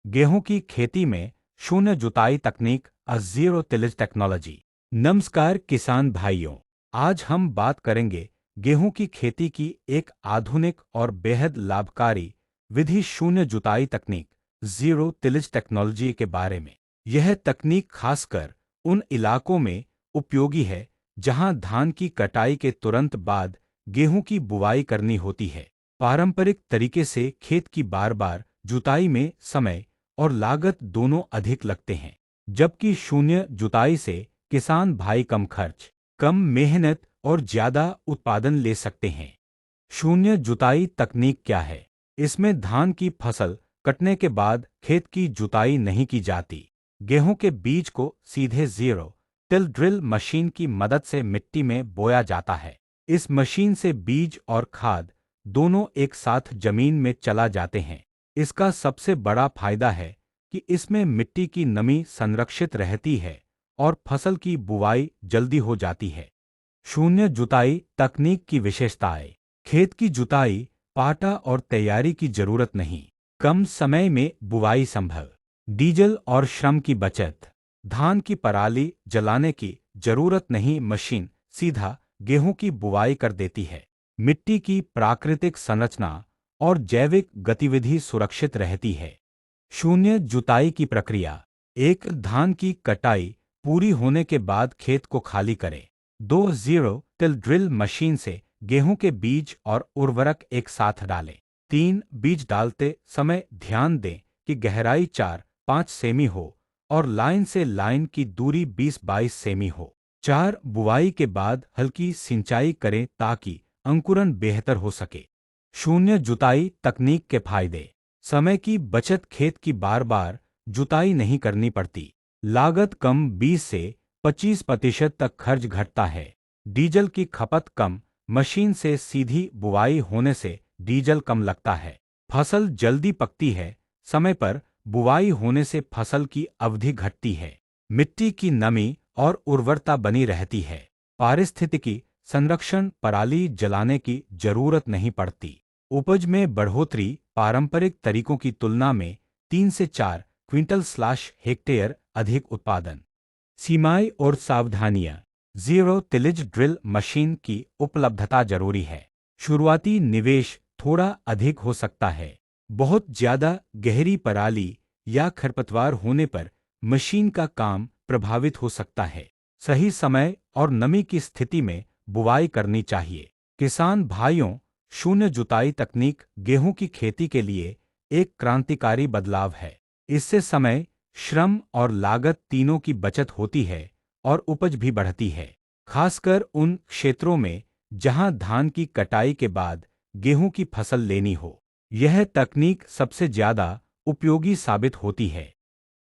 गेहूं की खेती में शून्य जुताई तकनीक जीरो टिलेज टेक्नोलॉजी। नमस्कार किसान भाइयों, आज हम बात करेंगे गेहूं की खेती की एक आधुनिक और बेहद लाभकारी विधि शून्य जुताई तकनीक जीरो टिलेज टेक्नोलॉजी के बारे में। यह तकनीक खासकर उन इलाकों में उपयोगी है जहां धान की कटाई के तुरंत बाद गेहूं की बुवाई करनी होती है। पारंपरिक तरीके से खेत की बार बार जुताई में समय और लागत दोनों अधिक लगते हैं, जबकि शून्य जुताई से किसान भाई कम खर्च, कम मेहनत और ज्यादा उत्पादन ले सकते हैं। शून्य जुताई तकनीक क्या है? इसमें धान की फसल कटने के बाद खेत की जुताई नहीं की जाती। गेहूं के बीज को सीधे जीरो टिल ड्रिल मशीन की मदद से मिट्टी में बोया जाता है। इस मशीन से बीज और खाद दोनों एक साथ जमीन में चला जाते हैं। इसका सबसे बड़ा फायदा है कि इसमें मिट्टी की नमी संरक्षित रहती है और फसल की बुवाई जल्दी हो जाती है। शून्य जुताई तकनीक की विशेषताएं: खेत की जुताई, पाटा और तैयारी की जरूरत नहीं, कम समय में बुवाई संभव, डीजल और श्रम की बचत, धान की पराली जलाने की जरूरत नहीं, मशीन सीधा गेहूं की बुवाई कर देती है, मिट्टी की प्राकृतिक संरचना और जैविक गतिविधि सुरक्षित रहती है। शून्य जुताई की प्रक्रिया: एक, धान की कटाई पूरी होने के बाद खेत को खाली करें। 2, जीरो टिल ड्रिल मशीन से गेहूं के बीज और उर्वरक एक साथ डालें। 3, बीज डालते समय ध्यान दें कि गहराई 4-5 सेमी हो और लाइन से लाइन की दूरी 20-22 सेमी हो। 4, बुवाई के बाद हल्की सिंचाई करें ताकि अंकुरण बेहतर हो सके। शून्य जुताई तकनीक के फायदे: समय की बचत, खेत की बार बार जुताई नहीं करनी पड़ती, लागत कम, 20 से 25% तक खर्च घटता है, डीजल की खपत कम, मशीन से सीधी बुवाई होने से डीजल कम लगता है, फसल जल्दी पकती है, समय पर बुवाई होने से फसल की अवधि घटती है, मिट्टी की नमी और उर्वरता बनी रहती है, पारिस्थितिकी संरक्षण, पराली जलाने की जरूरत नहीं पड़ती, उपज में बढ़ोतरी, पारंपरिक तरीकों की तुलना में 3 से 4 क्विंटल/हेक्टेयर अधिक उत्पादन। सीमाएं और सावधानियां: जीरो टिलेज ड्रिल मशीन की उपलब्धता जरूरी है। शुरुआती निवेश थोड़ा अधिक हो सकता है। बहुत ज्यादा गहरी पराली या खरपतवार होने पर मशीन का काम प्रभावित हो सकता है। सही समय और नमी की स्थिति में बुवाई करनी चाहिए। किसान भाइयों, शून्य जुताई तकनीक गेहूं की खेती के लिए एक क्रांतिकारी बदलाव है। इससे समय, श्रम और लागत तीनों की बचत होती है और उपज भी बढ़ती है, खासकर उन क्षेत्रों में जहां धान की कटाई के बाद गेहूं की फसल लेनी हो। यह तकनीक सबसे ज्यादा उपयोगी साबित होती है।